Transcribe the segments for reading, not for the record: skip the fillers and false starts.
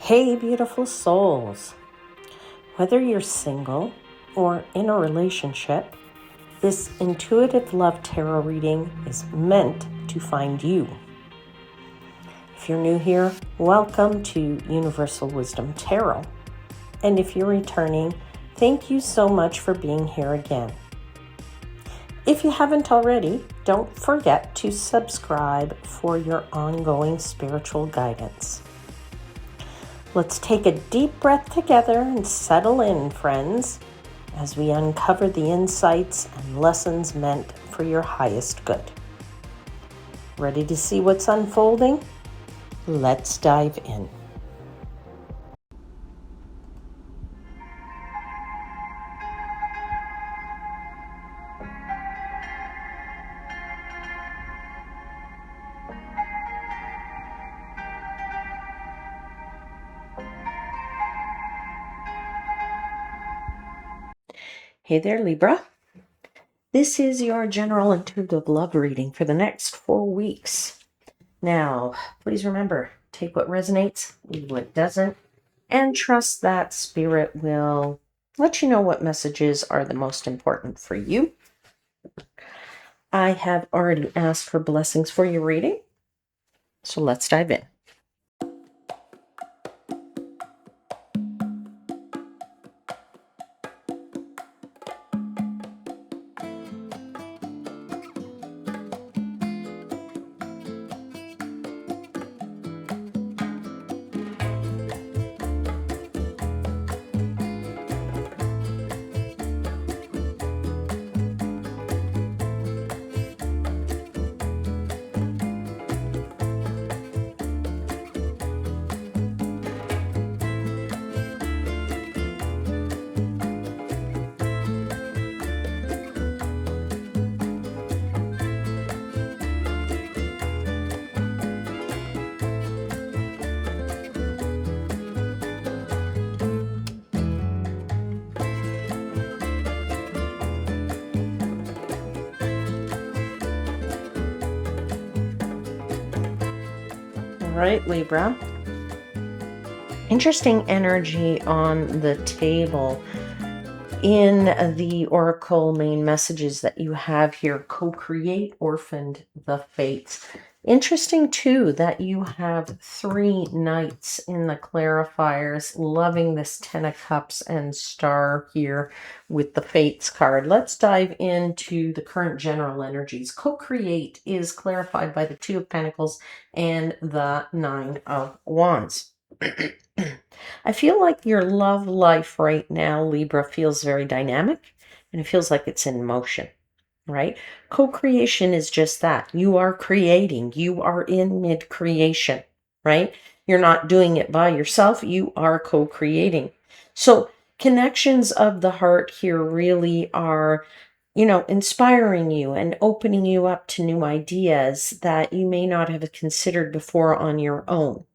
Hey, beautiful souls. Whether you're single or in a relationship, this intuitive love tarot reading is meant to find you. If you're new here, welcome to Universal Wisdom Tarot. And if you're returning, thank you so much for being here again. If you haven't already, don't forget to subscribe for your ongoing spiritual guidance. Let's take a deep breath together and settle in, friends, as we uncover the insights and lessons meant for your highest good. Ready to see what's unfolding? Let's dive in. Hey there, Libra. This is your general intuitive love reading for the next 4 weeks. Now, please remember, take what resonates, leave what doesn't, and trust that Spirit will let you know what messages are the most important for you. I have already asked for blessings for your reading, so let's dive in. All right, Libra. Interesting energy on the table. In the Oracle main messages that you have here, co-create, orphaned, the fates. Interesting too that you have 3 knights in the clarifiers, loving this 10 of cups and star here with the fates card. Let's dive into the current general energies. Co-create is clarified by the 2 of pentacles and the 9 of wands. I feel like your love life right now, Libra, feels very dynamic and it feels like it's in motion, right? Co-creation is just that. You are creating. You are in mid-creation, right? You're not doing it by yourself. You are co-creating. So connections of the heart here really are, inspiring you and opening you up to new ideas that you may not have considered before on your own.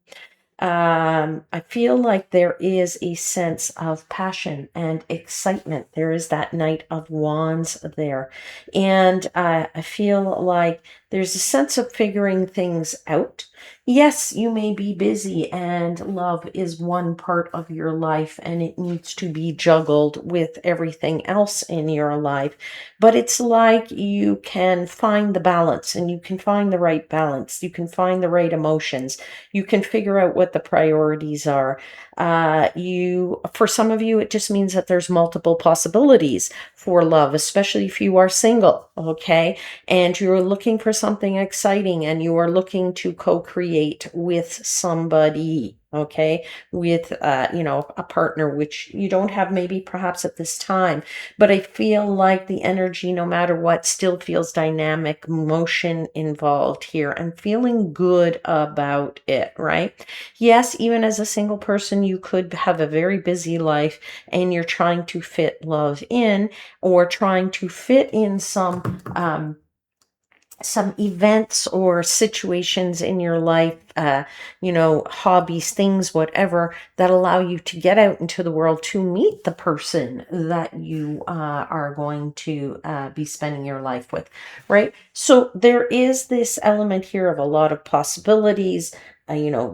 I feel like there is a sense of passion and excitement. There is that Knight of Wands there. And I feel like there's a sense of figuring things out. Yes, you may be busy and love is one part of your life and it needs to be juggled with everything else in your life. But it's like you can find the balance and you can find the right balance. You can find the right emotions. You can figure out what the priorities are. For some of you, it just means that there's multiple possibilities for love, especially if you are single, okay? And you're looking for something exciting and you are looking to co-create with somebody, okay? With, a partner, which you don't have maybe perhaps at this time. But I feel like the energy, no matter what, still feels dynamic, motion involved here. I'm feeling good about it, right? Yes, even as a single person, you could have a very busy life and you're trying to fit love in or trying to fit in some events or situations in your life, hobbies, things, whatever, that allow you to get out into the world to meet the person that you are going to be spending your life with, right? So there is this element here of a lot of possibilities,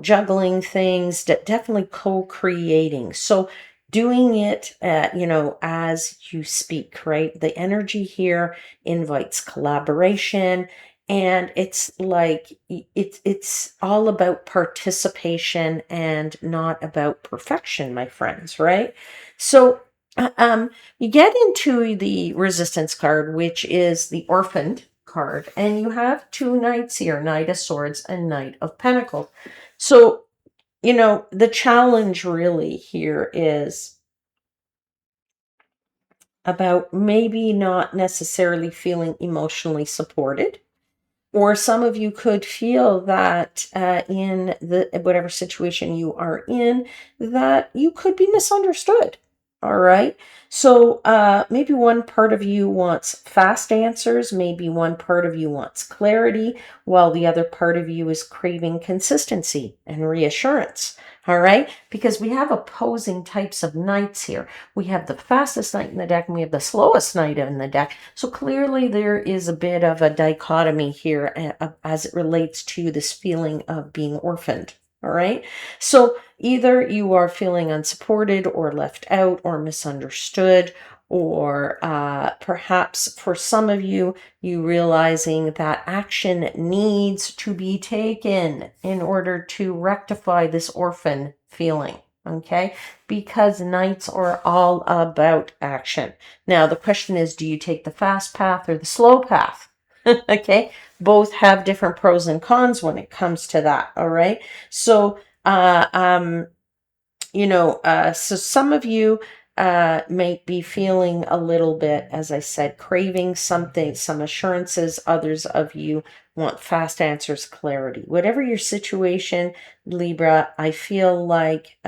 juggling things, definitely co-creating. So doing it, as you speak, right? The energy here invites collaboration, and it's like it's all about participation and not about perfection, my friends, right? So you get into the resistance card, which is the orphaned card, and you have two knights here, Knight of Swords and Knight of Pentacles. So, the challenge really here is about maybe not necessarily feeling emotionally supported, or some of you could feel that in the whatever situation you are in, that you could be misunderstood. All right. So maybe one part of you wants fast answers. Maybe one part of you wants clarity, while the other part of you is craving consistency and reassurance. All right. Because we have opposing types of knights here. We have the fastest knight in the deck, and we have the slowest knight in the deck. So clearly there is a bit of a dichotomy here as it relates to this feeling of being orphaned. All right. So either you are feeling unsupported or left out or misunderstood, or perhaps for some of you, you realizing that action needs to be taken in order to rectify this orphan feeling. Okay, because knights are all about action. Now, the question is, do you take the fast path or the slow path? Okay, both have different pros and cons when it comes to that. All right, so so some of you may be feeling a little bit, as I said, craving something, some assurances. Others of you want fast answers, clarity. Whatever your situation, Libra, I feel like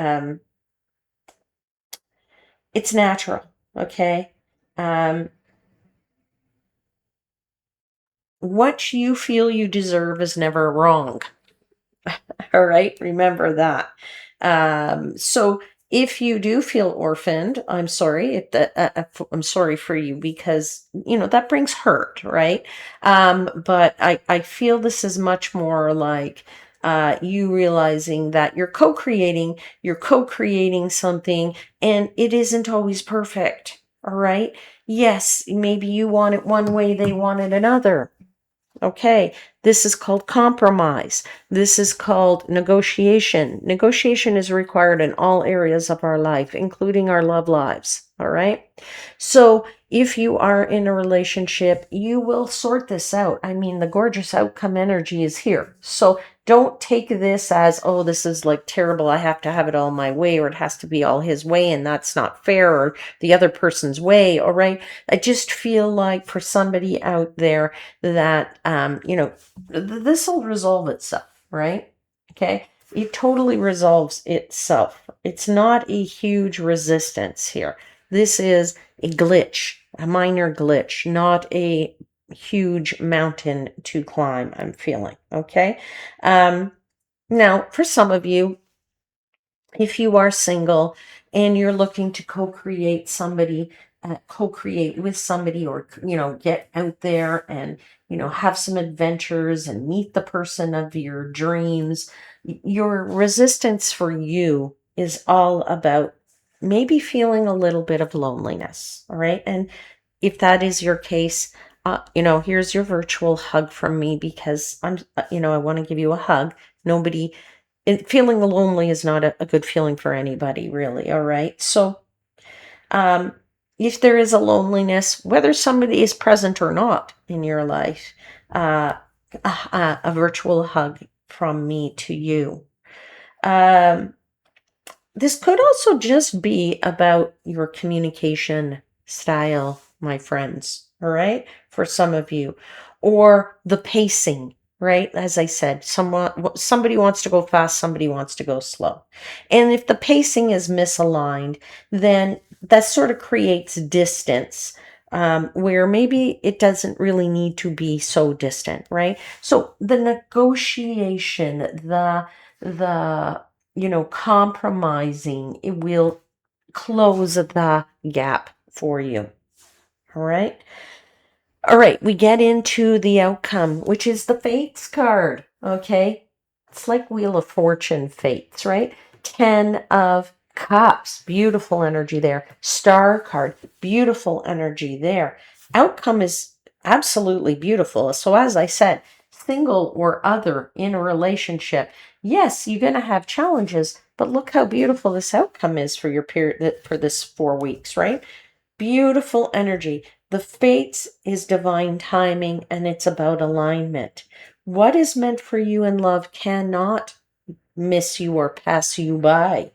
it's natural. Okay. Um, what you feel you deserve is never wrong. All right, remember that. So if you do feel orphaned, I'm sorry. I'm sorry for you, because that brings hurt, right? But I feel this is much more like you realizing that you're co-creating something, and it isn't always perfect. All right. Yes, maybe you want it one way, they want it another. Okay, this is called compromise. This is called negotiation. Negotiation is required in all areas of our life, including our love lives. All right. So if you are in a relationship, you will sort this out. I mean, the gorgeous outcome energy is here. So don't take this as, oh, this is like terrible. I have to have it all my way, or it has to be all his way, and that's not fair, or the other person's way. All right. I just feel like for somebody out there that, this will resolve itself, right? Okay. It totally resolves itself. It's not a huge resistance here. This is a glitch, a minor glitch, not a huge mountain to climb, I'm feeling. Okay. Now, for some of you, if you are single and you're looking to co-create with somebody, or get out there and have some adventures and meet the person of your dreams, your resistance for you is all about maybe feeling a little bit of loneliness. All right. And if that is your case, here's your virtual hug from me, because I want to give you a hug. Nobody Feeling lonely is not a good feeling for anybody, really. All right. So, um, if there is a loneliness, whether somebody is present or not in your life, uh, a virtual hug from me to you. Um, this could also just be about your communication style, my friends, all right? For some of you, or the pacing, right? As I said, somebody wants to go fast, somebody wants to go slow. And if the pacing is misaligned, then that sort of creates distance, where maybe it doesn't really need to be so distant, right? So the negotiation, the compromising, it will close the gap for you. All right. All right. We get into the outcome, which is the Fates card. Okay. It's like Wheel of Fortune fates, right? 10 of Cups, beautiful energy there. Star card, beautiful energy there. Outcome is absolutely beautiful. So as I said, single or other in a relationship, yes, you're going to have challenges, but look how beautiful this outcome is for your period, for this 4 weeks, right? Beautiful energy. The fates is divine timing, and it's about alignment. What is meant for you in love cannot miss you or pass you by.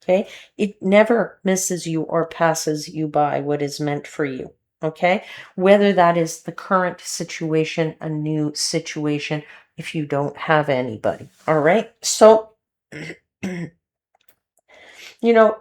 Okay. It never misses you or passes you by what is meant for you. Okay. Whether that is the current situation, a new situation, if you don't have anybody. All right. So, you know,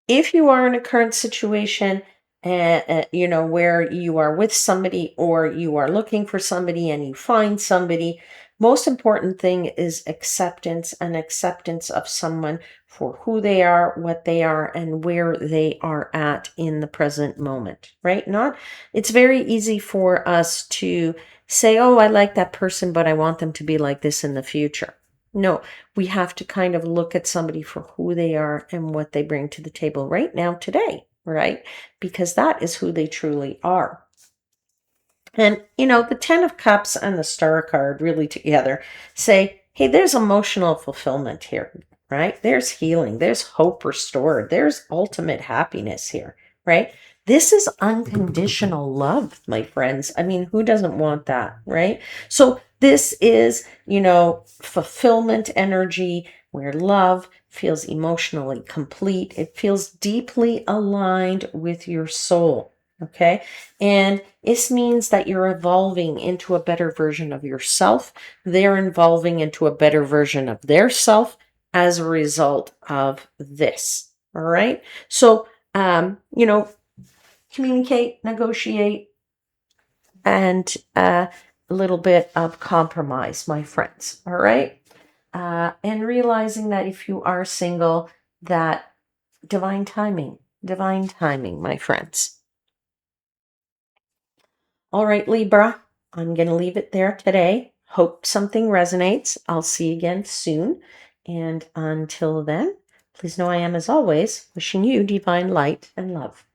if you are in a current situation, where you are with somebody or you are looking for somebody and you find somebody, most important thing is acceptance, and acceptance of someone for who they are, what they are, and where they are at in the present moment, right? Not, it's very easy for us to say, oh, I like that person, but I want them to be like this in the future. No, we have to kind of look at somebody for who they are and what they bring to the table right now, today, right? Because that is who they truly are. And, the 10 of Cups and the Star card really together say, hey, there's emotional fulfillment here, right? There's healing, there's hope restored, there's ultimate happiness here, right? This is unconditional love, my friends. I mean, who doesn't want that, right? So this is, fulfillment energy where love feels emotionally complete. It feels deeply aligned with your soul. Okay. And this means that you're evolving into a better version of yourself. They're evolving into a better version of their self as a result of this. All right. So, communicate, negotiate, and a little bit of compromise, my friends. All right. And realizing that if you are single, that divine timing, my friends. All right, Libra, I'm going to leave it there today. Hope something resonates. I'll see you again soon. And until then, please know I am, as always, wishing you divine light and love.